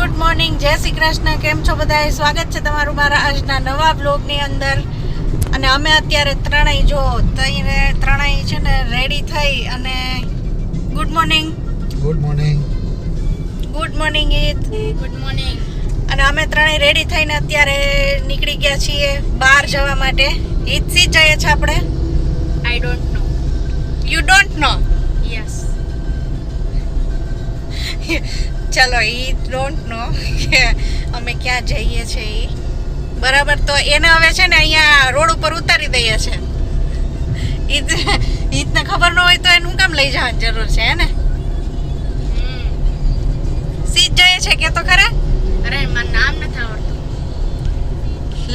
Good morning, જય શ્રી કૃષ્ણ. કેમ છો બધાએ? સ્વાગત છે તમારું મારા આજના નવા બ્લોગની અંદર. અને અમે અત્યારે ત્રણેય છે ને રેડી થઈ અને good morning. Good morning. Good morning Eid. Good morning. અને અમે ત્રણેય રેડી થઈને અત્યારે નીકળી ગયા છીએ બહાર જવા માટે. ઈદ સી જઈએ છે આપણે? I don't know. You don't know? Yes. ચલો, ઈ ડોન્ટ નો કે અમે ક્યાં જઈએ છીએ બરાબર. તો એને હવે છે ને અહીંયા રોડ ઉપર ઉતારી દઈએ છે. ઈદને ખબર ન હોય તો એને હું કામ લઈ જવાની જરૂર છે હે ને? સીધ જઈએ છે કે તો ખરા? અરે મને નામ નથી આવડતું.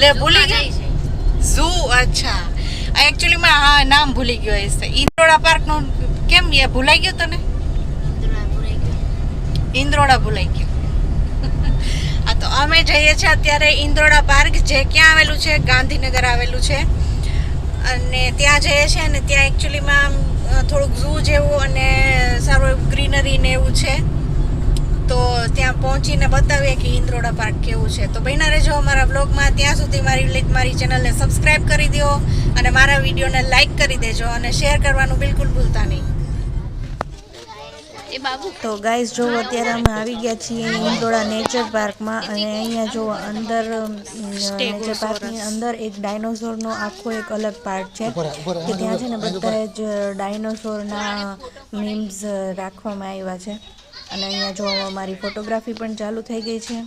લે ભૂલી ગઈ. ઝૂ. અચ્છા, એકચ્યુઅલી માં હા નામ ભૂલી ગયો હશે. ઇન્દ્રોડા પાર્ક નું કેમ એ ભૂલાઈ ગયું તને? ઇન્દ્રોડા ભૂલાઈ ગયું. આ તો અમે જઈએ છીએ અત્યારે ઇન્દ્રોડા પાર્ક, જે ક્યાં આવેલું છે? ગાંધીનગર આવેલું છે. અને ત્યાં જઈએ છીએ અને ત્યાં એકચ્યુઅલીમાં થોડુંક ઝૂ જેવું અને સારું એવું ગ્રીનરી ને એવું છે. તો ત્યાં પહોંચીને બતાવીએ કે ઇન્દ્રોડા પાર્ક કેવું છે. તો બન્યા રહેજો અમારા બ્લોગમાં. ત્યાં સુધી મારી ચેનલને સબસ્ક્રાઈબ કરી દો અને મારા વિડીયોને લાઈક કરી દેજો અને શેર કરવાનું બિલકુલ ભૂલતા નહીં. તો ગાઈઝ જો અત્યારે અમે આવી ગયા છીએ ઇન્દ્રોડા નેચર પાર્કમાં. અને અહીંયા જો અંદર નેચર પાર્કની અંદર એક ડાયનોસોરનો આખો એક અલગ પાર્ટ છે કે ત્યાં છે ને બધા જ ડાયનોસોરના મીમ્સ રાખવામાં આવ્યા છે. અને અહીંયા જો અમારી ફોટોગ્રાફી પણ ચાલુ થઈ ગઈ છે.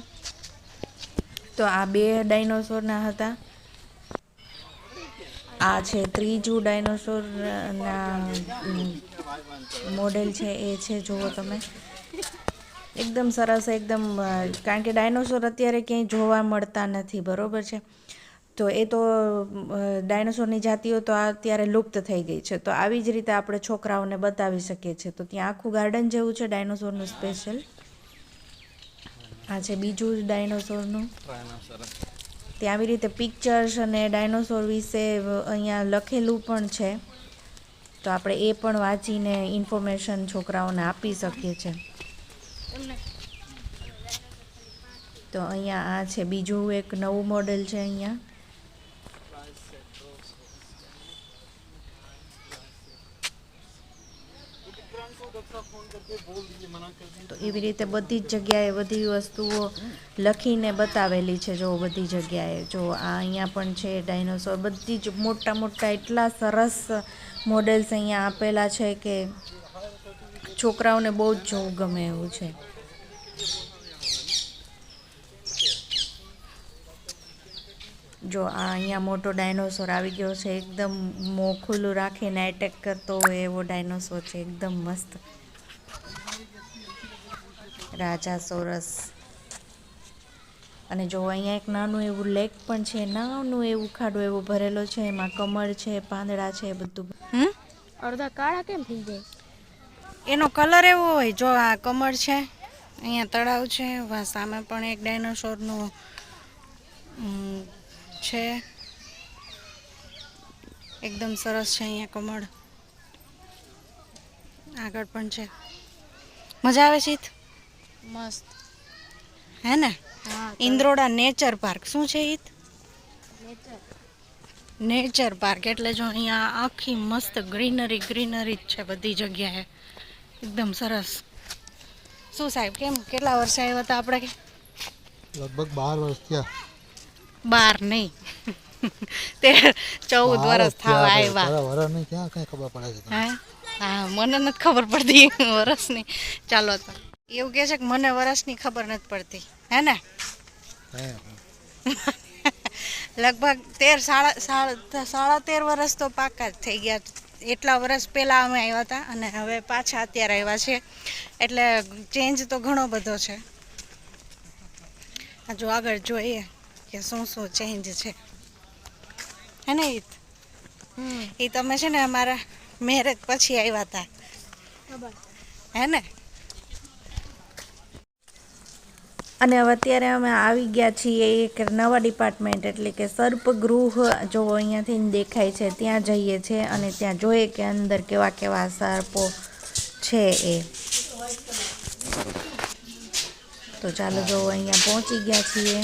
તો આ 2 ડાયનોસોરના હતા. આ છે ત્રીજું ડાયનોસોરના મોડેલ છે, એ છે જુઓ તમે. એકદમ સરસ, એકદમ. કારણ કે ડાયનોસોર અત્યારે ક્યાંય જોવા મળતા નથી, બરોબર છે. તો એ તો ડાયનોસોરની જાતિઓ તો અત્યારે લુપ્ત થઈ ગઈ છે. તો આવી જ રીતે આપણે છોકરાઓને બતાવી શકીએ છીએ. તો ત્યાં આખું ગાર્ડન જેવું છે ડાયનોસોરનું સ્પેશિયલ. આ છે બીજું ડાયનોસોરનું. ત્યાં આવી રીતે પિક્ચર્સ અને ડાયનોસોર વિશે અહીંયા લખેલું પણ છે. તો આપણે એ પણ વાંચીને ઇન્ફોર્મેશન છોકરાઓને આપી શકીએ છીએ. તો અહીંયા આ છે બીજું એક નવું મોડેલ છે અહીંયા. તો એવી રીતે બધી જ જગ્યાએ બધી વસ્તુઓ લખીને બતાવેલી છે. જો બધી જગ્યાએ જો આ અહીંયા પણ છે ડાયનોસોર. બધી જ મોટા મોટા એટલા સરસ મોડેલ્સ અહીંયા આપેલા છે કે છોકરાઓને બહુ જ જોવું ગમે એવું છે. જો આ અહીંયા મોટો ડાયનોસોર આવી ગયો છે. એકદમ મોં ખુલ્લું રાખીને એટેક કરતો હોય એવો ડાયનોસોર છે. એકદમ મસ્ત રાજા સોરસ. અને જો અહીંયા એક નાનું એવું લેક પણ છે. નાનું એવું ખાડું એવું ભરેલો છે. એમાં કમળ છે, પાંદડા છે, બધું. અડધા કાળા કેમ થઈ જાય? એનો કલર એવો હોય. જો આ કમળ છે, અહીંયા તળાવ છે, સામે પણ એક ડાયનોસોરનું છે. એકદમ સરસ છે અહીંયા કમળ. આગળ પણ છે. મજા આવે છે મસ્ત હે ને? Indroda nature park. શું છે ઈદ? નેચર પાર્ક એટલે જો અહીંયા આખી મસ્ત ગ્રીનરી જ છે બધી જગ્યાએ. એકદમ સરસ. શું સાહેબ, કેમ કેટલા વર્ષે આવ્યા હતા આપણે? લગભગ 12 વર્ષ થયા. 12 નહીં 13-14 વર્ષ થવા આવ્યા. વરસ નહીં, ક્યાં કઈ ખબર પડે છે? હા, મને નથી ખબર પડતી વરસની. ચાલો, તો એવું કહે છે કે મને વરસની ખબર નથી પડતી હે ને? લગભગ 13-13.5 વર્ષ તો પાકા જ થઈ ગયા. એટલા વર્ષ પહેલાં અમે આવ્યા હતા અને હવે પાછા અત્યારે આવ્યા છે. એટલે ચેન્જ તો ઘણો બધો છે. જો આગળ જોઈએ કે શું શું ચેન્જ છે હે ને? એ તમે છે ને અમારા મેરેજ પછી આવ્યા હતા હે ને? અને હવે અત્યારે અમે આવી ગયા છીએ એક નવા ડિપાર્ટમેન્ટ, એટલે કે સર્પગૃહ. જો અહીંયાથી દેખાય છે ત્યાં જઈએ છીએ અને ત્યાં જોઈએ કે અંદર કેવા કેવા સર્પો છે. એ તો ચાલો જો અહીંયા પહોંચી ગયા છીએ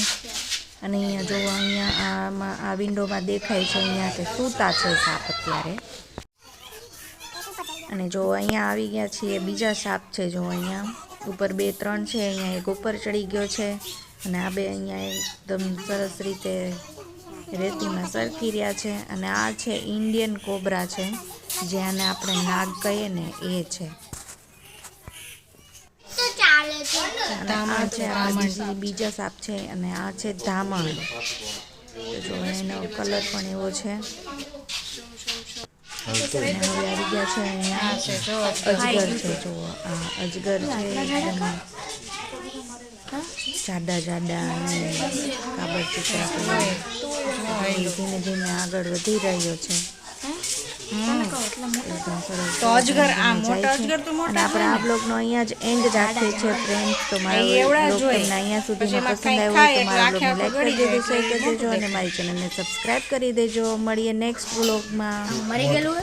અને અહીંયા જો અહીંયા આમાં આ વિન્ડોમાં દેખાય છે અહીંયા કે સૂતા છે સાપ અત્યારે. અને જો અહીંયા આવી ગયા છીએ બીજા સાપ છે જો અહીંયા ઉપર 2-3 છે, અહીંયા એક ઉપર ચડી ગયો છે અને આ બે અહીંયા એકદમ સરસ રીતે રેતીમાં સરકી રહ્યા છે. અને આ છે ઇન્ડિયન કોબરા છે, જેને આપણે નાગ કહીએ ને એ છે. અને આ છે આ બીજા સાપ છે અને આ છે ધામણ. જો એનો કલર પણ એવો છે. અને હવે આવી ગયા છે અહીંયા અજગર છે. જો આ અજગર છે એકદમ જાડા અને કાબર ચીકરા ધીમે ધીમે આગળ વધી રહ્યો છે. એકદમ સરસ. તો અજગર આ મોટા અજગર તો અને આપણે આ બ્લોગનો અહીંયા જ એન્ડ રાખીએ છીએ ફ્રેન્ડ્સ. તો મારા બ્લોગ તમને અહીંયા સુધીમાં પસંદ આવ્યો તો મારા બ્લોગને લાઈક કરી દેજો, શેર કરી દેજો અને મારી ચેનલને સબસ્ક્રાઈબ કરી દેજો. મળીએ નેક્સ્ટ બ્લોગમાં. મરી ગયેલું